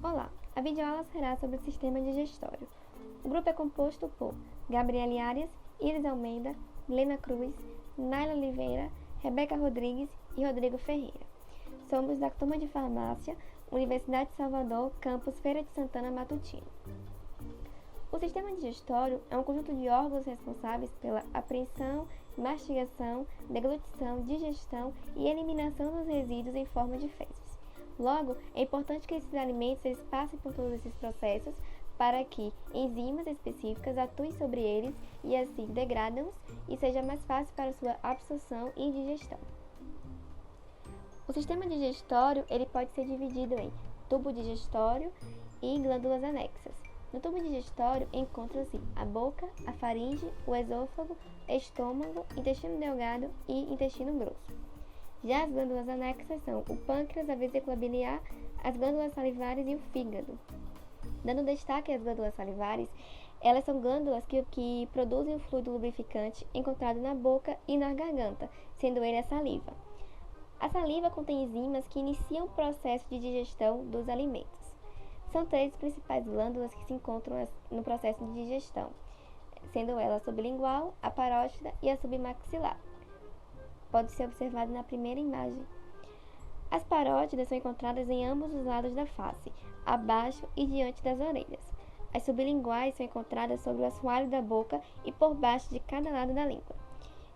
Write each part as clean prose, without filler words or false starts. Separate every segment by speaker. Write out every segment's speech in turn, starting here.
Speaker 1: Olá, a videoaula será sobre o sistema digestório. O grupo é composto por Gabriele Arias, Iris Almeida, Lena Cruz, Naila Oliveira, Rebeca Rodrigues e Rodrigo Ferreira. Somos da turma de farmácia, Universidade de Salvador, campus Feira de Santana Matutino. O sistema digestório é um conjunto de órgãos responsáveis pela apreensão, mastigação, deglutição, digestão e eliminação dos resíduos em forma de fezes. Logo, é importante que esses alimentos passem por todos esses processos para que enzimas específicas atuem sobre eles e assim degradam-os e seja mais fácil para sua absorção e digestão. O sistema digestório ele pode ser dividido em tubo digestório e glândulas anexas. No tubo digestório encontram-se a boca, a faringe, o esôfago, estômago, intestino delgado e intestino grosso. Já as glândulas anexas são o pâncreas, a vesícula biliar, as glândulas salivares e o fígado. Dando destaque às glândulas salivares, elas são glândulas que produzem o fluido lubrificante encontrado na boca e na garganta, sendo ele a saliva. A saliva contém enzimas que iniciam o processo de digestão dos alimentos. São três principais glândulas que se encontram no processo de digestão, sendo ela a sublingual, a parótida e a submaxilar. Pode ser observado na primeira imagem. As parótidas são encontradas em ambos os lados da face, abaixo e diante das orelhas. As sublinguais são encontradas sobre o assoalho da boca e por baixo de cada lado da língua.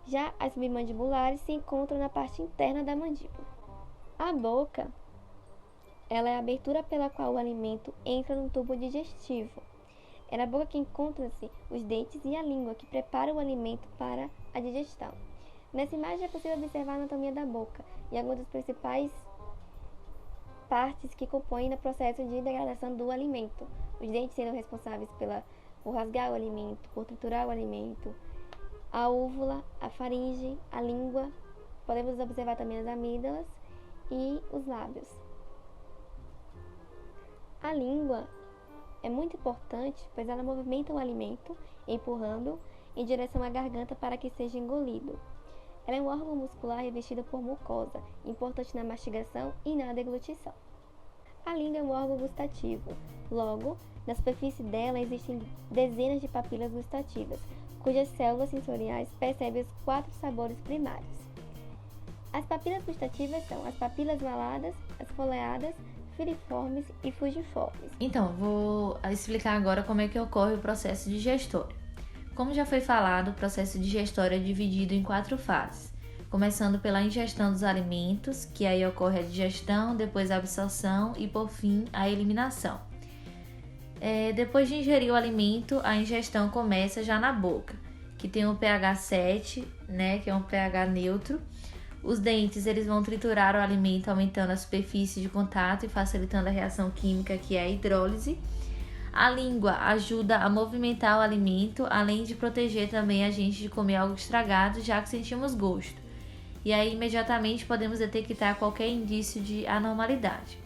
Speaker 1: Já as submandibulares se encontram na parte interna da mandíbula. A boca, ela é a abertura pela qual o alimento entra no tubo digestivo. É na boca que encontram-se os dentes e a língua que preparam o alimento para a digestão. Nessa imagem é possível observar a anatomia da boca e algumas das principais partes que compõem o processo de degradação do alimento. Os dentes sendo responsáveis por rasgar o alimento, por triturar o alimento, a úvula, a faringe, a língua. Podemos observar também as amígdalas e os lábios. A língua é muito importante, pois ela movimenta o alimento, empurrando em direção à garganta para que seja engolido. Ela é um órgão muscular revestido por mucosa, importante na mastigação e na deglutição. A língua é um órgão gustativo. Logo, na superfície dela existem dezenas de papilas gustativas, cujas células sensoriais percebem os 4 sabores primários. As papilas gustativas são as papilas valadas, as foleadas, filiformes e fugiformes.
Speaker 2: Então, vou explicar agora como é que ocorre o processo digestório. Como já foi falado, o processo digestório é dividido em 4 fases, começando pela ingestão dos alimentos, que aí ocorre a digestão, depois a absorção e, por fim, a eliminação. Depois de ingerir o alimento, a ingestão começa já na boca, que tem um pH 7, que é um pH neutro. Os dentes eles vão triturar o alimento, aumentando a superfície de contato e facilitando a reação química, que é a hidrólise. A língua ajuda a movimentar o alimento, além de proteger também a gente de comer algo estragado, já que sentimos gosto. E aí, imediatamente, podemos detectar qualquer indício de anormalidade.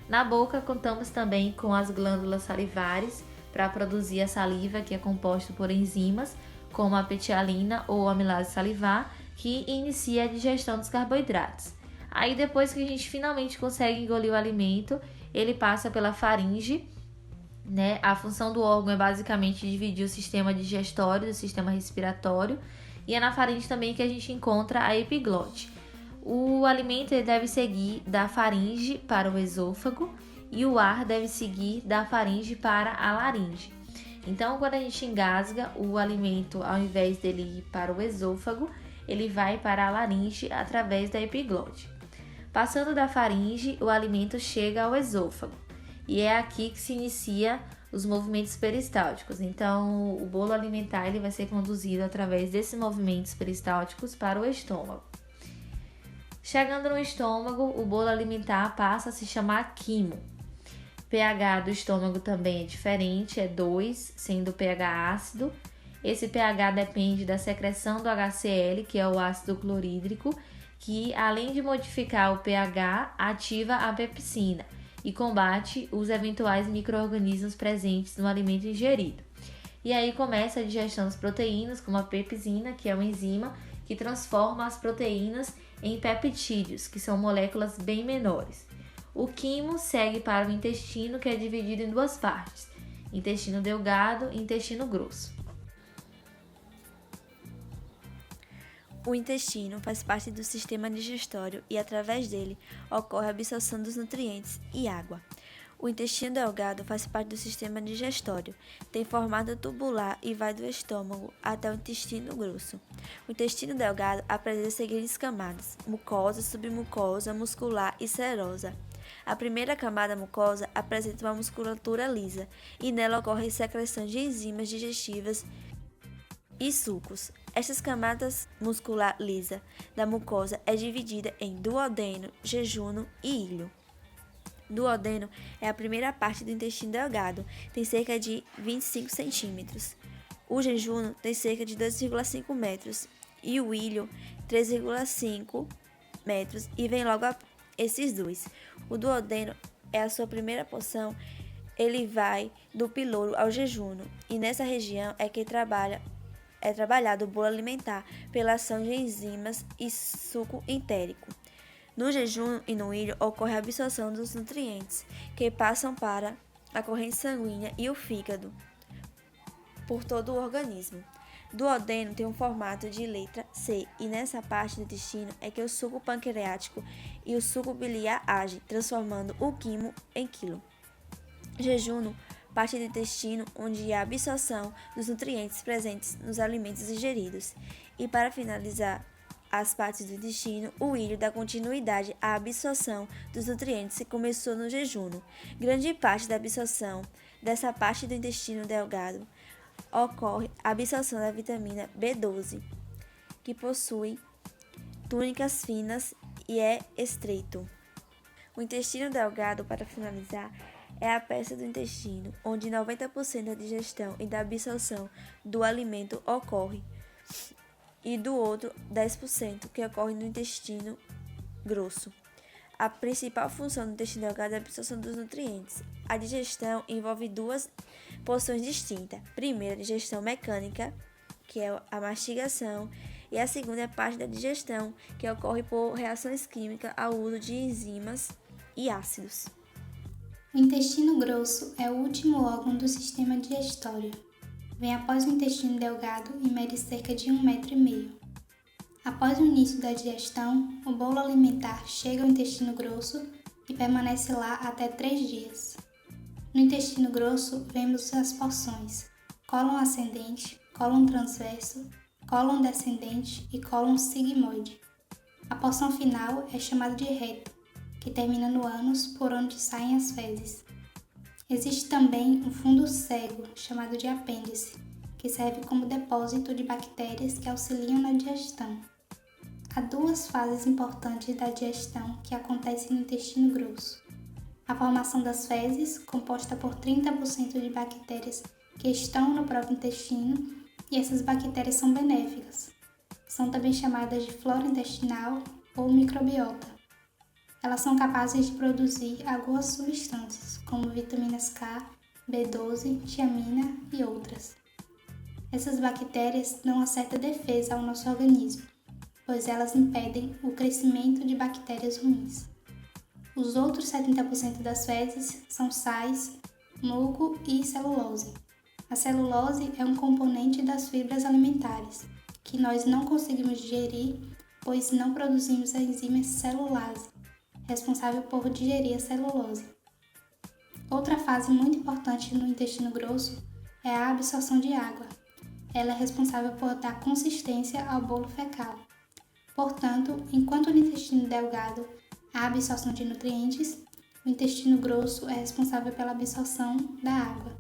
Speaker 2: Na boca, contamos também com as glândulas salivares para produzir a saliva, que é composta por enzimas, como a petialina ou amilase salivar, que inicia a digestão dos carboidratos. Aí, depois que a gente finalmente consegue engolir o alimento, ele passa pela faringe. A função do órgão é basicamente dividir o sistema digestório do sistema respiratório, e é na faringe também que a gente encontra a epiglote. O alimento deve seguir da faringe para o esôfago e o ar deve seguir da faringe para a laringe. Então, quando a gente engasga, o alimento, ao invés dele ir para o esôfago, ele vai para a laringe através da epiglote. Passando da faringe, o alimento chega ao esôfago. E é aqui que se inicia os movimentos peristálticos. Então, o bolo alimentar ele vai ser conduzido através desses movimentos peristálticos para o estômago. Chegando no estômago, o bolo alimentar passa a se chamar quimo. pH do estômago também é diferente, é 2, sendo pH ácido. Esse pH depende da secreção do HCl, que é o ácido clorídrico, que além de modificar o pH, ativa a pepsina e combate os eventuais micro-organismos presentes no alimento ingerido. E aí começa a digestão das proteínas, como a pepsina, que é uma enzima que transforma as proteínas em peptídeos, que são moléculas bem menores. O quimo segue para o intestino, que é dividido em duas partes: intestino delgado e intestino grosso.
Speaker 3: O intestino faz parte do sistema digestório e, através dele, ocorre a absorção dos nutrientes e água. O intestino delgado faz parte do sistema digestório, tem formato tubular e vai do estômago até o intestino grosso. O intestino delgado apresenta as seguintes camadas: mucosa, submucosa, muscular e serosa. A primeira camada mucosa apresenta uma musculatura lisa e nela ocorre a secreção de enzimas digestivas e sucos. Estas camadas muscular lisa da mucosa é dividida em duodeno, jejuno e íleo. Duodeno é a primeira parte do intestino delgado, tem cerca de 25 centímetros. O jejuno tem cerca de 2,5 metros e o íleo 3,5 metros e vem logo a esses dois. O duodeno é a sua primeira porção, ele vai do piloro ao jejuno e nessa região é que é trabalhado o bolo alimentar pela ação de enzimas e suco entérico. No jejum e no íleo ocorre a absorção dos nutrientes, que passam para a corrente sanguínea e o fígado por todo o organismo. Duodeno tem um formato de letra C e nessa parte do intestino é que o suco pancreático e o suco biliar agem, transformando o quimo em quilo. Jejuno, parte do intestino onde há a absorção dos nutrientes presentes nos alimentos ingeridos. E para finalizar as partes do intestino, o íleo dá continuidade à absorção dos nutrientes que começou no jejuno. Grande parte da absorção dessa parte do intestino delgado ocorre a absorção da vitamina B12, que possui túnicas finas e é estreito. O intestino delgado, para finalizar, é a peça do intestino onde 90% da digestão e da absorção do alimento ocorre, e do outro 10% que ocorre no intestino grosso. A principal função do intestino delgado é a absorção dos nutrientes. A digestão envolve duas porções distintas. Primeiro, a digestão mecânica, que é a mastigação, e a segunda é a parte da digestão, que ocorre por reações químicas ao uso de enzimas e ácidos.
Speaker 4: O intestino grosso é o último órgão do sistema digestório. Vem após o intestino delgado e mede cerca de 1,5 m. Após o início da digestão, o bolo alimentar chega ao intestino grosso e permanece lá até 3 dias. No intestino grosso, vemos as porções: cólon ascendente, cólon transverso, cólon descendente e cólon sigmoide. A porção final é chamada de reto, que termina no ânus por onde saem as fezes. Existe também um fundo cego, chamado de apêndice, que serve como depósito de bactérias que auxiliam na digestão. Há duas fases importantes da digestão que acontecem no intestino grosso: a formação das fezes, composta por 30% de bactérias que estão no próprio intestino, e essas bactérias são benéficas. São também chamadas de flora intestinal ou microbiota. Elas são capazes de produzir algumas substâncias, como vitaminas K, B12, tiamina e outras. Essas bactérias dão uma certa defesa ao nosso organismo, pois elas impedem o crescimento de bactérias ruins. Os outros 70% das fezes são sais, muco e celulose. A celulose é um componente das fibras alimentares, que nós não conseguimos digerir, pois não produzimos a enzima celulase, responsável por digerir a celulose. Outra fase muito importante no intestino grosso é a absorção de água. Ela é responsável por dar consistência ao bolo fecal. Portanto, enquanto no intestino delgado há absorção de nutrientes, o intestino grosso é responsável pela absorção da água.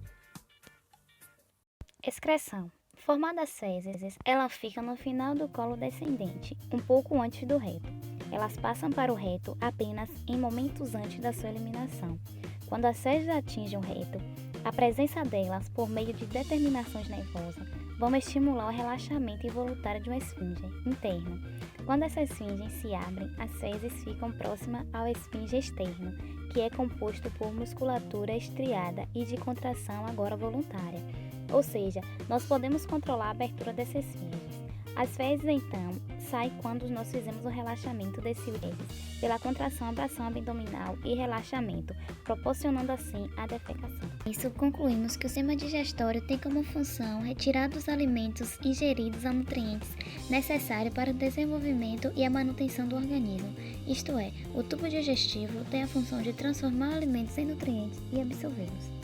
Speaker 5: Excreção. Formada as fezes, ela fica no final do colo descendente, um pouco antes do reto. Elas passam para o reto apenas em momentos antes da sua eliminação. Quando as fezes atingem o reto, a presença delas, por meio de determinações nervosas, vão estimular o relaxamento involuntário de uma esfinge interna. Quando essa esfinge se abre, as fezes ficam próximas ao esfinge externo, que é composto por musculatura estriada e de contração agora voluntária. Ou seja, nós podemos controlar a abertura dessas esfinges. As fezes, então, saem quando nós fizemos o relaxamento das fezes, pela contração, abração abdominal e relaxamento, proporcionando assim a defecação.
Speaker 6: Isso concluímos que o sistema digestório tem como função retirar dos alimentos ingeridos os nutrientes necessários para o desenvolvimento e a manutenção do organismo. Isto é, o tubo digestivo tem a função de transformar alimentos em nutrientes e absorvê-los.